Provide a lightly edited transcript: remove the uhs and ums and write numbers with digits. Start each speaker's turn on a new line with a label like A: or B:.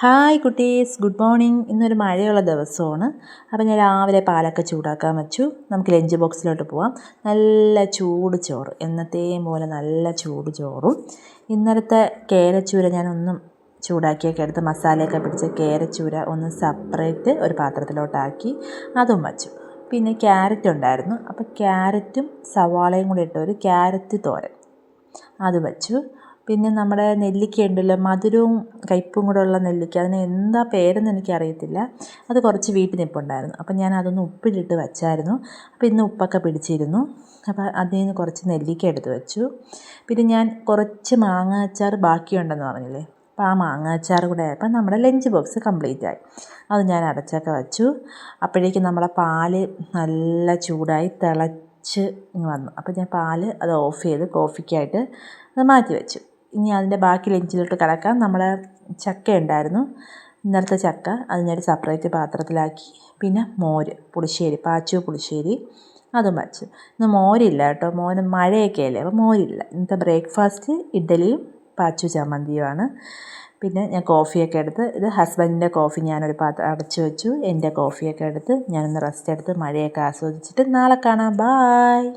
A: Hi കുട്ടീസ്, good morning. ഇന്നൊരു മഴയുള്ള ദിവസമാണ്. അപ്പോൾ ഞാൻ രാവിലെ പാലൊക്കെ ചൂടാക്കാൻ വെച്ചു. നമുക്ക് ലഞ്ച് ബോക്സിലോട്ട് പോവാം. നല്ല ചൂട് ചോറ്, എന്നത്തെയും പോലെ നല്ല ചൂട് ചോറും ഇന്നലത്തെ കേരച്ചൂര ഞാനൊന്നും ചൂടാക്കിയൊക്കെ എടുത്ത് മസാലയൊക്കെ പിടിച്ച് കേരച്ചൂര ഒന്ന് സെപ്പറേറ്റ് ഒരു പാത്രത്തിലോട്ടാക്കി അതും വച്ചു. പിന്നെ ക്യാരറ്റ് ഉണ്ടായിരുന്നു, അപ്പോൾ ക്യാരറ്റും സവാളയും കൂടി ഇട്ട് ഒരു ക്യാരറ്റ് തോരൻ അത് വച്ചു. പിന്നെ നമ്മുടെ നെല്ലിക്ക ഉണ്ടല്ലോ, മധുരവും കയ്പും കൂടെ ഉള്ള നെല്ലിക്ക, അതിന് എന്താ പേരെന്ന് എനിക്കറിയത്തില്ല. അത് കുറച്ച് വീട്ടിൽ നിൽപ്പുണ്ടായിരുന്നു, അപ്പം ഞാൻ അതൊന്ന് ഉപ്പിലിട്ട് വച്ചായിരുന്നു. അപ്പോൾ ഇന്ന് ഉപ്പൊക്കെ പിടിച്ചിരുന്നു. അപ്പോൾ അതിൽ നിന്ന് കുറച്ച് നെല്ലിക്ക എടുത്ത് വെച്ചു. പിന്നെ ഞാൻ കുറച്ച് മാങ്ങ അച്ചാർ ബാക്കിയുണ്ടെന്ന് പറഞ്ഞില്ലേ, അപ്പോൾ ആ മാങ്ങ അച്ചാർ കൂടെ ആയപ്പോൾ നമ്മുടെ ലഞ്ച് ബോക്സ് കംപ്ലീറ്റ് ആയി. അത് ഞാൻ അടച്ചൊക്കെ വച്ചു. അപ്പോഴേക്കും നമ്മളെ പാല് നല്ല ചൂടായി തിളച്ച് വന്നു. അപ്പോൾ ഞാൻ പാല് അത് ഓഫ് ചെയ്ത് കോഫിക്കായിട്ട് അത് മാറ്റി വെച്ചു. ഇനി അതിൻ്റെ ബാക്കി ലഞ്ചിലോട്ട് കിടക്കാം. നമ്മൾ ചക്ക ഉണ്ടായിരുന്നു, ഇന്നലത്തെ ചക്ക, അതിനൊരു സെപ്പറേറ്റ് പാത്രത്തിലാക്കി. പിന്നെ മോര് പുളിശ്ശേരി, പാച്ചു പുളിശ്ശേരി അതും വച്ചു. ഇന്ന് മോരില്ല കേട്ടോ, മോന് മഴയൊക്കെ അല്ലേ, അപ്പോൾ മോരില്ല. ഇന്നത്തെ ബ്രേക്ക്ഫാസ്റ്റ് ഇഡ്ഡലിയും പാച്ചു ചമ്മന്തിയുമാണ്. പിന്നെ ഞാൻ കോഫിയൊക്കെ എടുത്ത്, ഇത് ഹസ്ബൻഡിൻ്റെ കോഫി ഞാനൊരു പാത്രം അടച്ചു വെച്ചു. എൻ്റെ കോഫിയൊക്കെ എടുത്ത് ഞാനൊന്ന് റെസ്റ്റ് എടുത്ത് മഴയൊക്കെ ആസ്വദിച്ചിട്ട് നാളെ കാണാം. ബായ്.